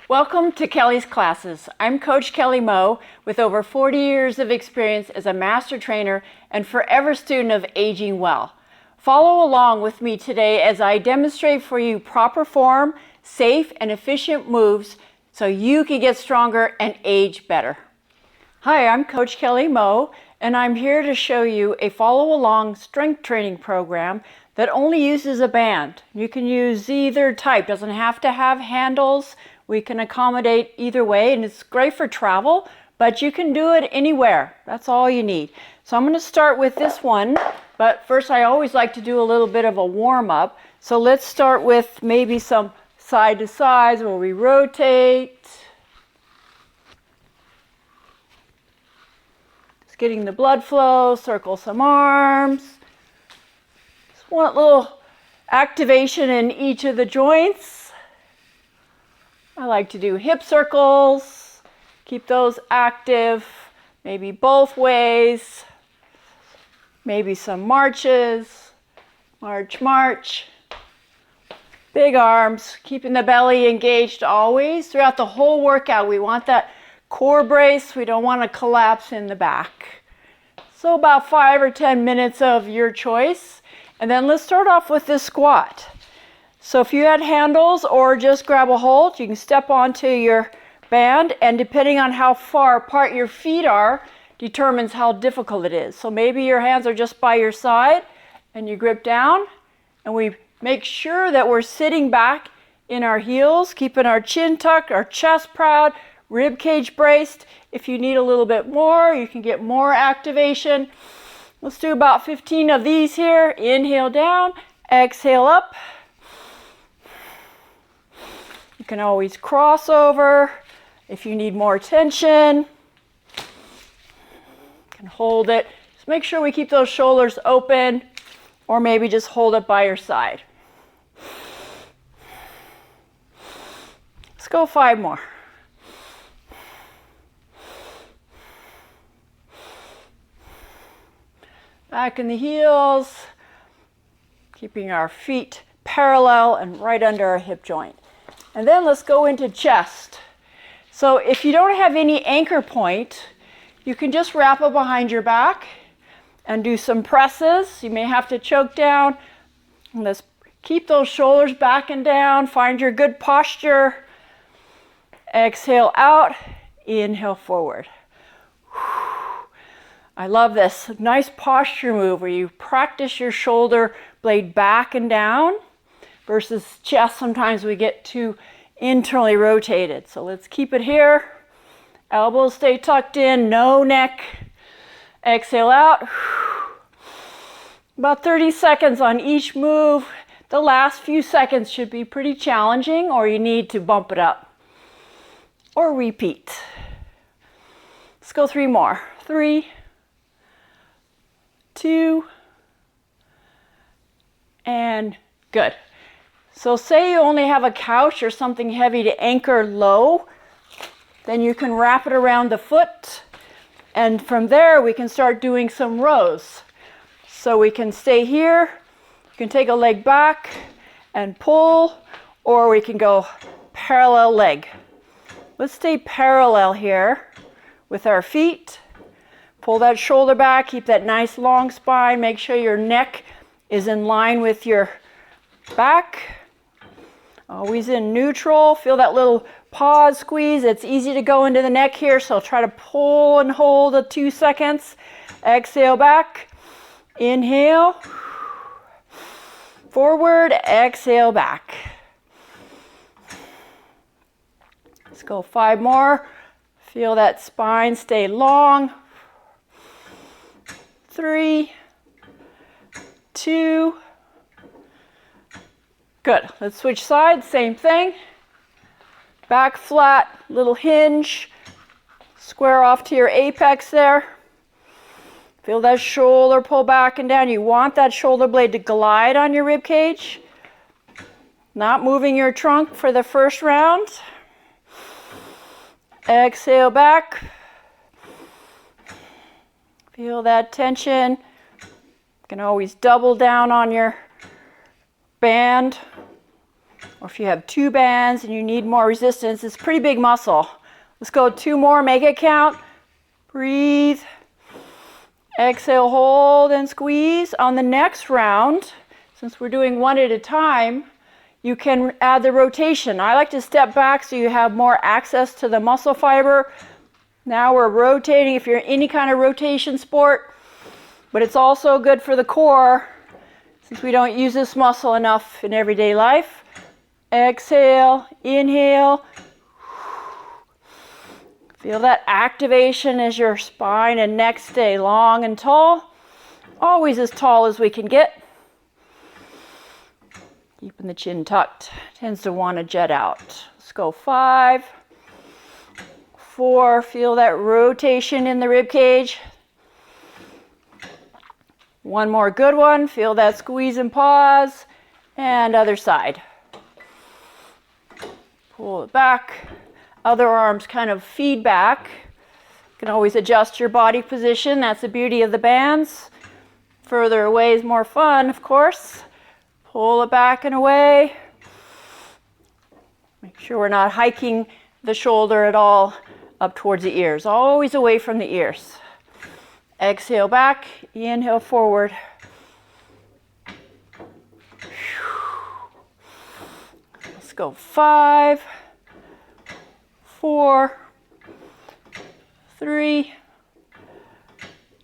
Welcome to Kelly's Classes. I'm Coach Kelly Moe with over 40 years of experience as a master trainer and forever student of aging well. Follow along with me today as I demonstrate for you proper form, safe and efficient moves so you can get stronger and age better. Hi, I'm Coach Kelly Moe and I'm here to show you a follow-along strength training program that only uses a band. You can use either type, doesn't have to have handles. We can accommodate either way, and it's great for travel, but you can do it anywhere. That's all you need. So I'm going to start with this one, but first I always like to do a little bit of a warm-up. So let's start with maybe some side to sides where we rotate. Just getting the blood flow, circle some arms. Just want a little activation in each of the joints. I like to do hip circles, keep those active, maybe both ways, maybe some marches, march, march. Big arms, keeping the belly engaged always. Throughout the whole workout, we want that core brace. We don't want to collapse in the back. So about 5 or 10 minutes of your choice. And then let's start off with this squat. So if you had handles or just grab a hold, you can step onto your band, and depending on how far apart your feet are determines how difficult it is. So maybe your hands are just by your side and you grip down, and we make sure that we're sitting back in our heels, keeping our chin tucked, our chest proud, rib cage braced. If you need a little bit more, you can get more activation. Let's do about 15 of these here. Inhale down, exhale up. You can always cross over if you need more tension. You can hold it. Just make sure we keep those shoulders open, or maybe just hold it by your side. Let's go 5 more. Back in the heels, keeping our feet parallel and right under our hip joint. And then let's go into chest. So if you don't have any anchor point, you can just wrap it behind your back and do some presses. You may have to choke down. And let's keep those shoulders back and down. Find your good posture. Exhale out, inhale forward. I love this nice posture move where you practice your shoulder blade back and down versus chest. Sometimes we get too internally rotated. So let's keep it here. Elbows stay tucked in, no neck. Exhale out. About 30 seconds on each move. The last few seconds should be pretty challenging, or you need to bump it up. Or repeat. Let's go 3 more. 3, 2, and good. So say you only have a couch or something heavy to anchor low, then you can wrap it around the foot, and from there we can start doing some rows. So we can stay here, you can take a leg back and pull, or we can go parallel leg. Let's stay parallel here with our feet. Pull that shoulder back, keep that nice long spine, make sure your neck is in line with your back. Always in neutral. Feel that little pause squeeze. It's easy to go into the neck here, so try to pull and hold the 2 seconds. Exhale back. Inhale. Forward. Exhale back. Let's go 5 more. Feel that spine stay long. 3, 2, good. Let's switch sides, same thing. Back flat, little hinge. Square off to your apex there. Feel that shoulder pull back and down. You want that shoulder blade to glide on your rib cage. Not moving your trunk for the first round. Exhale back. Feel that tension. You can always double down on your band. Or if you have 2 bands and you need more resistance, it's a pretty big muscle. Let's go 2 more, make it count. Breathe. Exhale, hold and squeeze. On the next round, since we're doing one at a time, you can add the rotation. I like to step back so you have more access to the muscle fiber. Now we're rotating if you're in any kind of rotation sport, but it's also good for the core since we don't use this muscle enough in everyday life. Exhale, inhale. Feel that activation as your spine and neck stay long and tall, always as tall as we can get. Keeping the chin tucked, tends to want to jet out. Let's go 5, 4, feel that rotation in the rib cage. One more good one, feel that squeeze and pause, and other side. Pull it back, other arms kind of feed back. You can always adjust your body position, that's the beauty of the bands. Further away is more fun, of course. Pull it back and away. Make sure we're not hiking the shoulder at all up towards the ears. Always away from the ears. Exhale back, inhale forward. Let's go 5, 4, 3,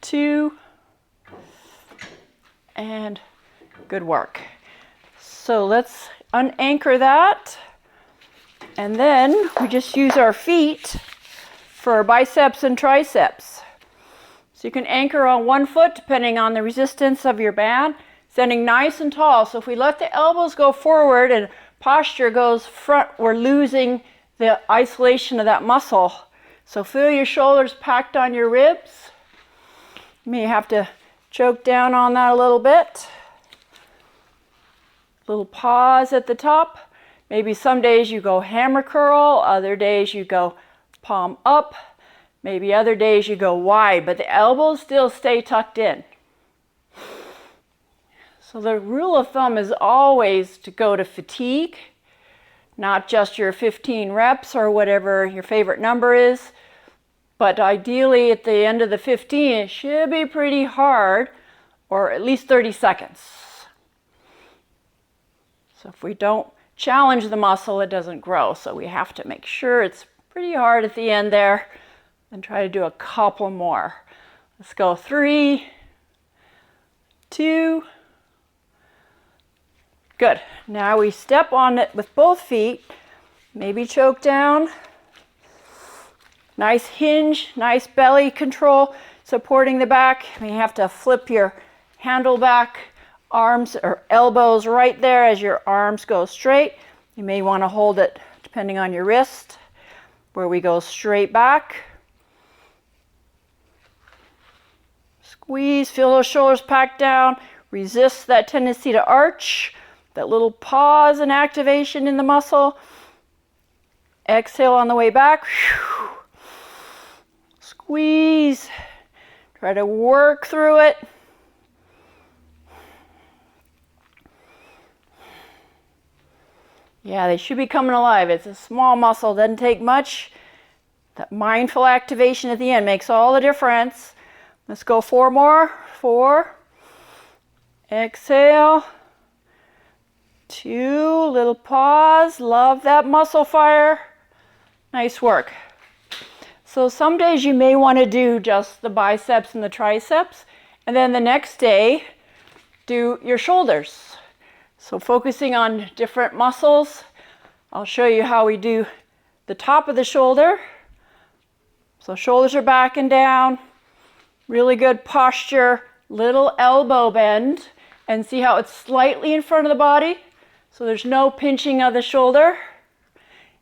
2, and good work. So let's unanchor that, and then we just use our feet for our biceps and triceps. So you can anchor on one foot depending on the resistance of your band, standing nice and tall. So if we let the elbows go forward and posture goes front, we're losing the isolation of that muscle. So feel your shoulders packed on your ribs. You may have to choke down on that a little bit. Little pause at the top. Maybe some days you go hammer curl, other days you go palm up, maybe other days you go wide, but the elbows still stay tucked in. So the rule of thumb is always to go to fatigue, not just your 15 reps or whatever your favorite number is, but ideally at the end of the 15 it should be pretty hard, or at least 30 seconds. So if we don't challenge the muscle, it doesn't grow. So we have to make sure it's pretty hard at the end there and try to do a couple more. Let's go 3, 2, good. Now we step on it with both feet, maybe choke down. Nice hinge, nice belly control, supporting the back. You have to flip your handle back. Arms or elbows right there as your arms go straight. You may want to hold it depending on your wrist, where we go straight back. Squeeze, feel those shoulders packed down. Resist that tendency to arch, that little pause and activation in the muscle. Exhale on the way back. Squeeze. Try to work through it. Yeah, they should be coming alive. It's a small muscle, doesn't take much. That mindful activation at the end makes all the difference. Let's go 4 more. 4. Exhale. 2, little pause. Love that muscle fire. Nice work. So some days you may want to do just the biceps and the triceps, and then the next day do your shoulders. So focusing on different muscles, I'll show you how we do the top of the shoulder. So shoulders are back and down, really good posture, little elbow bend, and see how it's slightly in front of the body, so there's no pinching of the shoulder.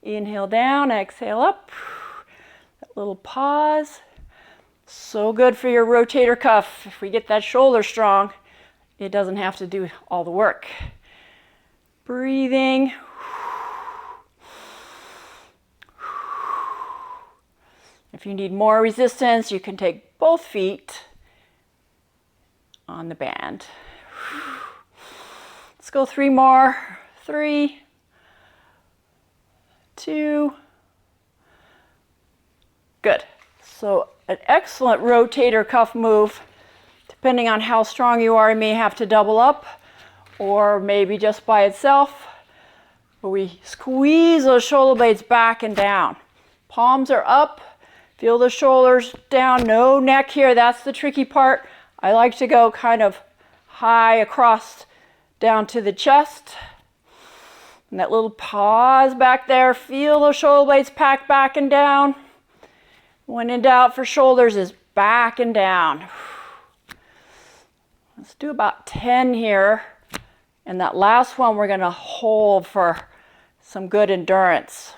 Inhale down, exhale up, that little pause. So good for your rotator cuff. If we get that shoulder strong, it doesn't have to do all the work. Breathing. If you need more resistance, you can take both feet on the band. Let's go 3 more. 3, 2. Good. So an excellent rotator cuff move. Depending on how strong you are, you may have to double up or maybe just by itself. But we squeeze those shoulder blades back and down. Palms are up. Feel the shoulders down. No neck here. That's the tricky part. I like to go kind of high across down to the chest. And that little pause back there. Feel those shoulder blades pack back and down. When in doubt for shoulders is back and down. Let's do about 10 here. And that last one we're going to hold for some good endurance.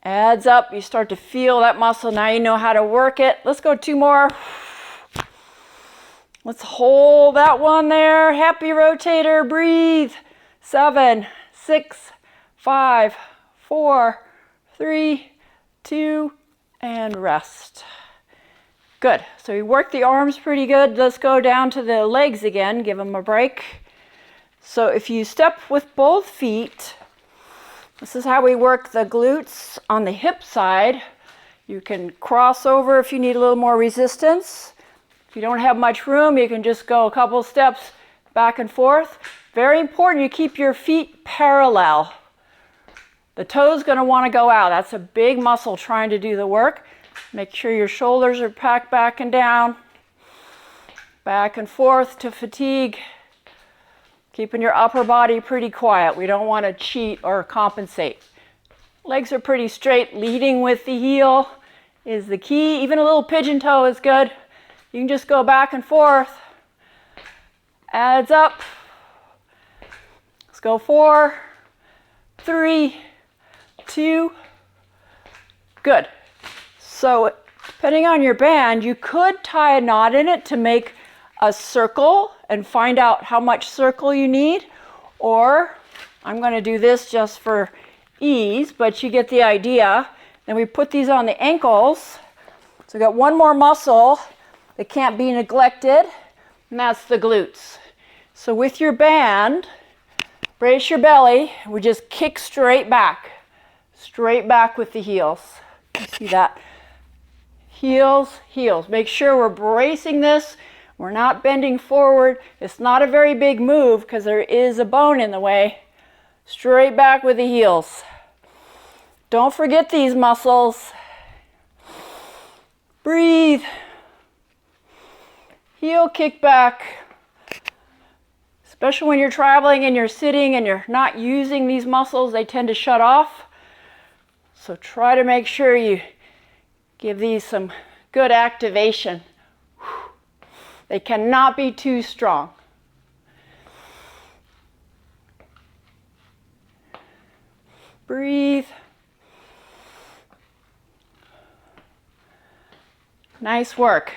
Adds up. You start to feel that muscle. Now you know how to work it. Let's go 2 more. Let's hold that one there. Happy rotator. Breathe. 7, 6, 5, 4, 3, 2, and rest. Good. So we worked the arms pretty good. Let's go down to the legs again. Give them a break. So if you step with both feet, this is how we work the glutes on the hip side. You can cross over if you need a little more resistance. If you don't have much room, you can just go a couple steps back and forth. Very important you keep your feet parallel. The toe's going to want to go out. That's a big muscle trying to do the work. Make sure your shoulders are packed back and down. Back and forth to fatigue. Keeping your upper body pretty quiet. We don't want to cheat or compensate. Legs are pretty straight. Leading with the heel is the key. Even a little pigeon toe is good. You can just go back and forth. Adds up. Let's go 4, 3, 2. Good. So depending on your band, you could tie a knot in it to make a circle and find out how much circle you need. Or I'm going to do this just for ease, but you get the idea. Then we put these on the ankles. So we got one more muscle that can't be neglected, and that's the glutes. So with your band, brace your belly. We just kick straight back with the heels. You see that? Heels, heels. Make sure we're bracing this. We're not bending forward. It's not a very big move because there is a bone in the way. Straight back with the heels. Don't forget these muscles. Breathe. Heel kick back. Especially when you're traveling and you're sitting and you're not using these muscles, they tend to shut off. So try to make sure you give these some good activation. They cannot be too strong. Breathe. Nice work.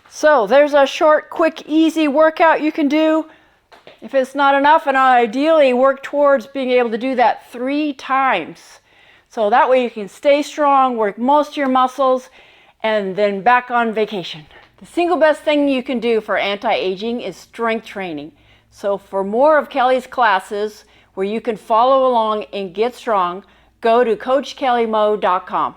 So there's a short, quick, easy workout you can do. If it's not enough, and ideally work towards being able to do that 3 times. So that way you can stay strong, work most of your muscles, and then back on vacation. The single best thing you can do for anti-aging is strength training. So for more of Kelly's classes where you can follow along and get strong, go to CoachKellyMo.com.